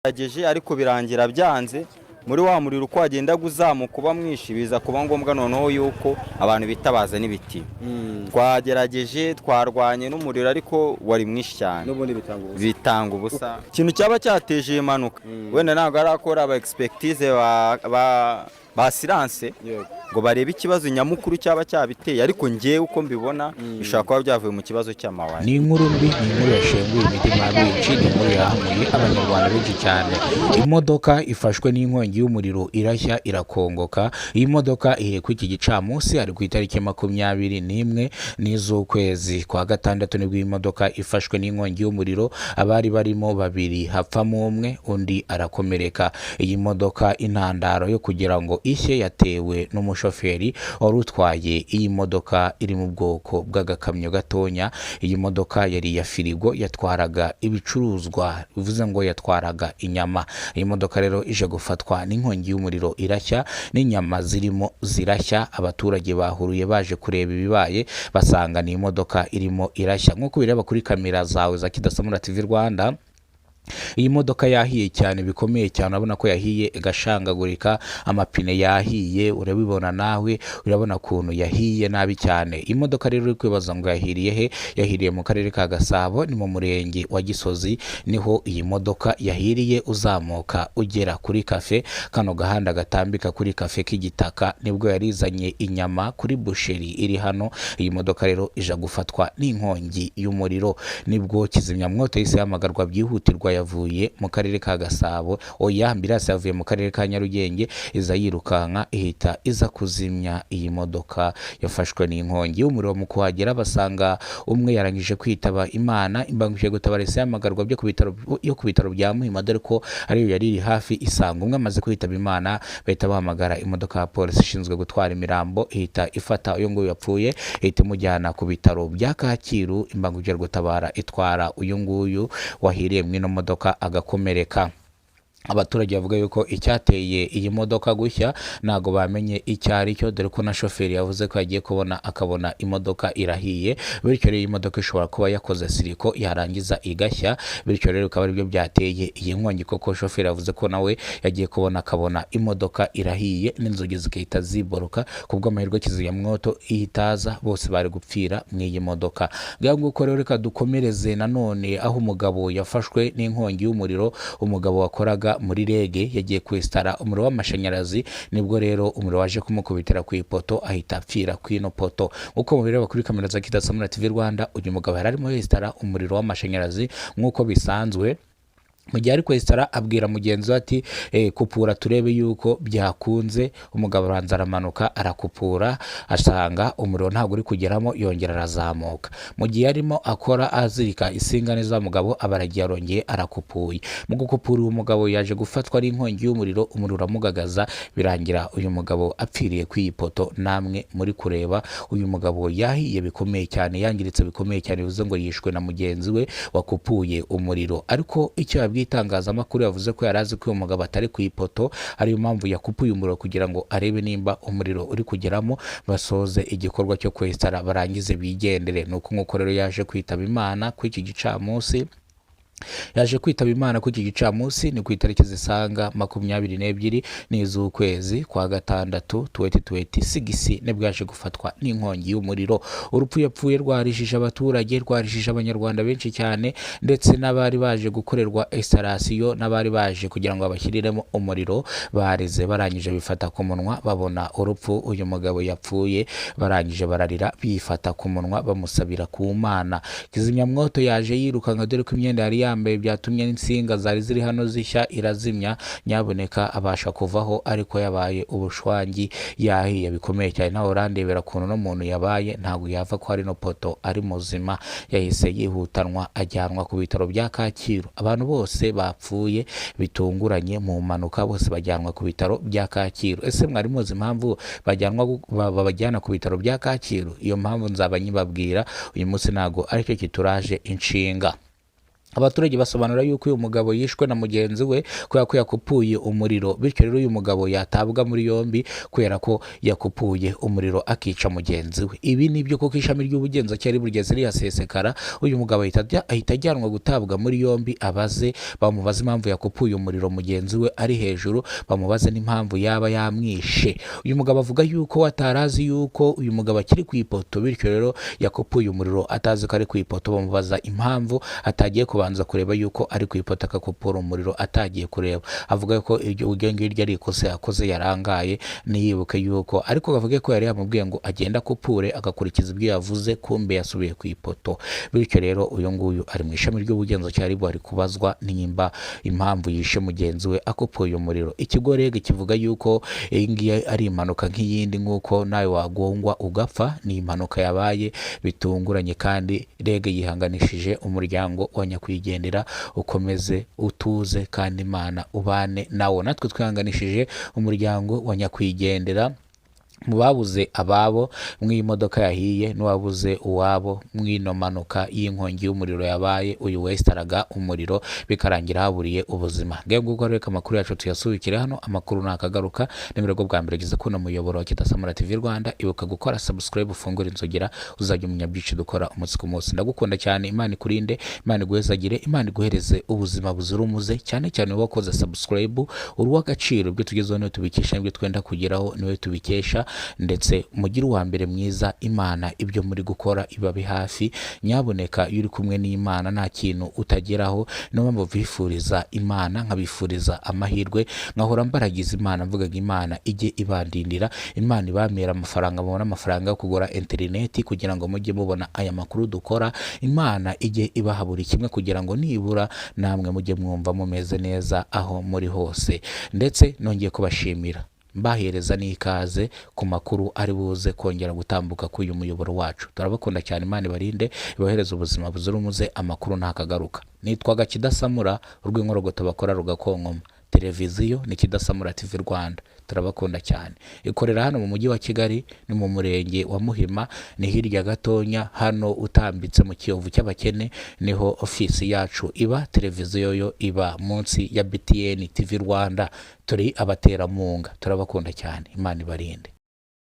Yageje ariko birangira byanze muri wa muriro uko wagenda uzamuka kuba mwinshi biza kuba ngombwa noneho yuko abantu bitabaza n'ibiti. Twagerageje twarwanye n'umuriro ariko wari mwinshi cyane n'ubundi bitanga ubusa. Ikintu cyaba cyateje impanuka wenda ntabwo arakora aba expertise ba silence ngo barebe ikibazo nyamukuru cyaba cyabiteye, ariko ngiye uko mbibona bishaka kuba byavuye mu kibazo cy'amawaya. Ni inkuru mbi, ni inkuru yashenguye imitima myinshi, ni inkuru yahamuye abanyarwanda benshi cyane. Imodoka ifashwe n'inkongi y'umuriro irashya irakongoka. Iyi modoka ihiye ku iki gicamunsi ari ku itariki 21 n'iz'ukwezi kwa gatandatu nibwo iyi modoka ifashwe n'inkongi y'umuriro. Abari barimo babiri hapfamo umwe, undi arakomereka. Iyi modoka intandaro yo kugira ngo ishye yatewe n'umushoferi wari utwaye iyi modoka iri mu bwoko bw'agakamyo gatonya. Iyi modoka yari ya firigo yatwaraga ibicuruzwa, bivuze ngo yatwaraga inyama. Iyi modoka rero ije gufatwa n'inkongi y'umuriro irashya, n'inyama zirimo zirashya. Abaturage bahuruye baje kureba ibibaye basanga ni imodoka irimo irashya. Nk'uko bireba kuri kamera zawe za Kidasamura TV Rwanda, iyi modoka yahiye cyane bikomeye cyane, urabona ko yahiye igashangagurika, amapine yahiye, urabibona nawe, urabona kuntu yahiye nabi cyane. Iyi modoka rero uri kwibaza ngo yahiriye he? Yahiriye mu karere ka Gasabo, ni mu murenge wa Gisozi, niho iyi modoka yahiriye. Uzamuka ugera kuri kafe, kano gahanda gatambika kuri kafe k'igitaka, nibwo yarizanye inyama kuri busheri iri hano. Iyi modoka rero ija gufatwa n'inkongi y'umuriro, nibwo kizimyamwoto yise yamagarwa byihutirwa, yavuye mu karere ka Gasabo. Oya, ambulance yavuye mu karere ka Nyarugenge iza yirukanka ihita iza kuzimya iyi modoka yafashwe n'inkongi y'umuriro. Mu kuhagera basanga umwe yarangije kwitaba Imana. Imbangukiragutabara yise yamagarwa byo ku bitaro bya Muhima, dore ko ariyo yari iri hafi. Isanga umwe amaze kwitaba Imana, bahita bahamagara imodoka ya polisi ishinzwe gutwara imirambo, ihita ifata uyu nguyu yapfuye, ihita imujyana ku bitaro bya Kacyiru. Imbangukiragutabara itwara uyu nguyu wahiriye mwino modoka agakomereka. Abaturage bavuga yuko icyateye iyi modoka gushya ntago bamenye icyo ari cyo, dore ko na shoferi yavuze ko yagiye akabona imodoka irahiye. Bityo rero iyi modoka ishobora kuba yakoze siriko yarangiza igashya, bityo rero ukaba aribyo byateye iyi nkongi, koko shoferi yavuze ko nawe yagiye akabona imodoka irahiye n'inzugi zikahita ziboroka. Kubwo amahirwe kizimyamwoto ihitaza, bose bari gupfira mu iyi modoka. Nguko rero reka dukomereze nanone aho umugabo yafashwe n'inkongi y'umuriro. Umugabo wakoraga muri rege yagiye kwestara umuriro w'amashanyarazi, nibwo rero umuriro waje kumukubitira ku ipoto ahita apfira ku ino poto. Uko mubireba kuri kamera za Kidasamura TV Rwanda, uyu mugabo yari arimo yestara umuriro w'amashanyarazi nk'uko bisanzwe. Mu gihe ari kwestara abwira mugenzi we ati kupura turebe yuko byakunze. Umugabo aranza aramanuka arakupura, asanga umuriro ntabwo uri kugeramo, yongera arazamuka. Mu gihe arimo akora azirika isingane za mugabo, abaragiye arongeye arakupuye. Mu gukupura uyu mugabo yaje gufatwa n'inkongi y'umuriro, umuriro uramugagaza, birangira uyu mugabo apfiriye ku ipoto. Namwe muri kureba uyu mugabo yahiye bikomeye cyane, yangiritse bikomeye cyane, bivuze ngo yishwe na mugenzi we wakupuye umuriro. Ariko icyo bw'itangazamakuru yavuze ko yarazi ko uyu mugabo atari ku ipoto, ariyo mpamvu yakupuye umuriro kugira ngo arebe nimba umuriro uri kugeramo, basoze igikorwa cyo kwestara barangize bigendere. Nuko nk'uko rero yaje kwitaba Imana ku iki gicamunsi. Ni ku itariki zisanga 22 n'iz'ukwezi kwa gatandatu 2026 nibwo yaje gufatwa n'inkongi y'umuriro. Urupfu yapfuye rwarishije abaturage, rwarishije abanyarwanda benshi cyane, ndetse n'abari baje gukorerwa installation n'abari baje kugira ngo abashyiriremo umuriro barize, barangije bifata ku munwa babona urupfu uyu mugabo yapfuye, barangije bararira bifata ku munwa bamusabira ku Mana. Kizimyamwoto yaje yirukanka, dore ko imyenda yari yambaye byatumye n'insinga zari ziri hano zishya irazimya, nyaboneka abasha kuvaho, ariko yabaye ubushwangi, yahiye bikomeye cyane. Nawe urandebera kuntu no muntu yabaye, ntabwo yava ko hari no poto ari muzima. Yahise yihutanwa ajyanwa ku bitaro bya Kacyiru. Abantu bose bapfuye bitunguranye mu mpanuka, bose bajyanwa ku bitaro bya Kacyiru. Ese mwari muzi impamvu babajyana ku bitaro bya Kacyiru? Iyo mpamvu nzaba nyibabwira uyu munsi, ntago aricyo kituraje inshinga. Abaturage basobanura yuko uyu mugabo yishwe na mugenzi we kubera ko yakupuye umuriro, bityo rero uyu mugabo yatabwa muri yombi kubera ko yakupuye umuriro akica mugenzi we. Ibi nibyo koko ishami ry'ubugenzacyaha burigeze rihasesekara, uyu mugabo ahita ajyanwa gutabwa muri yombi, bamubaze impamvu yakupuye umuriro mugenzi we ari hejuru, bamubaze n'impamvu yaba yamwishe. Uyu mugabo avuga yuko atarazi yuko uyu mugabo akiri ku ipoto, bityo rero yakupuye umuriro atazi ko ari ku ipoto. Bamubaza impamvu atagiye kubanza kureba yuko ari ku ipoto akakupura umuriro atagiye kureba. Avuga ko iryo ngiryo ari ikosa yakoze, yarangaye niyibuke yuko, ariko bavuga ko yari yamubwiye ngo agenda kupure agakurikiza ibyo yavuze, kumbe yasubiye ku ipoto. Bityo rero uyu nguyu ari mu ishami ry'ubugenzacyaha bari kubazwa nimba impamvu yishe mugenzi we akupuye umuriro. Ikigo REG kivuga yuko iyi ngiyi ari impanuka nk'iyindi, nk'uko nawe wagongwa ugapfa. Ni impanuka yabaye bitunguranye, kandi REG yihanganishije umuryango wa nyakwigendera, ukomeze utuze kandi Imana ubane nawo. Natwe twihanganishije umuryango wa nyakwigendera mu babuze ababo mw'iyi modoka yahiye, n'uwabuze uwabo mw'ino manuka y'inkongi y'umuriro yabaye uyu wesitaraga umuriro bikarangira haburiye ubuzima. Ngiye nguko reka amakuru yacu tuyasubikire hano. Amakuru nakagaruka nimero bwa mbere gize kuno muyoboro wa Kidasamura TV Rwanda. Ibuka gukora subscribe, ufungura inzogera, uzajya umenya byinshi dukora umunsi ku munsi. Ndagukunda cyane, Imana ikurinde, Imana iguhezagire, Imana iguhereze ubuzima buzira umuze. Cyane cyane wakoze subscribe, uruw'agaciro. Ibyo tugezeho niwe tubikesha, ibyo twenda kugeraho niwe tubikesha, ndetse mugire uwa mbere mwiza. Imana ibyo muri gukora ibabe hafi. Nyaboneka iyo uri kumwe n'Imana nta kintu utageraho. Niyo mpamvu bifuriza Imana, nkabifuriza amahirwe, nkahora mbaragiza Imana, mvugaga Imana ijye ibandindira, Imana ibamera amafaranga, mubona amafaranga yo kugura interineti kugira ngo mujye mubona aya makuru dukora. Imana ijye ibaha buri kimwe kugira ngo nibura namwe mujye mwumva mumeze neza aho muri hose. Ndetse nongeye kubashimira, mbahereza n'ikaze ku makuru ari buze kongera gutambuka kuri uyu muyoboro wacu. Turabakunda cyane, Imana ibarinde, ibahereza ubuzima buzira umuze. Amakuru ntakagaruka. Nitwaga Kidasamura, urw'inkorogoto bakora rugakonkoma. Televiziyo ni Kidasamura TV Rwanda. Turabakunda cyane. Ikorera hano mu mujyi wa Kigali, ni mu murenge wa Muhima, ni hirya gatonya hano utambitse mu Kiyovu cy'abakene, niho ofisi yacu iba. Televiziyo yo iba munsi ya BTN TV Rwanda. Turi abateramunga. Turabakunda cyane, Imana ibarinde.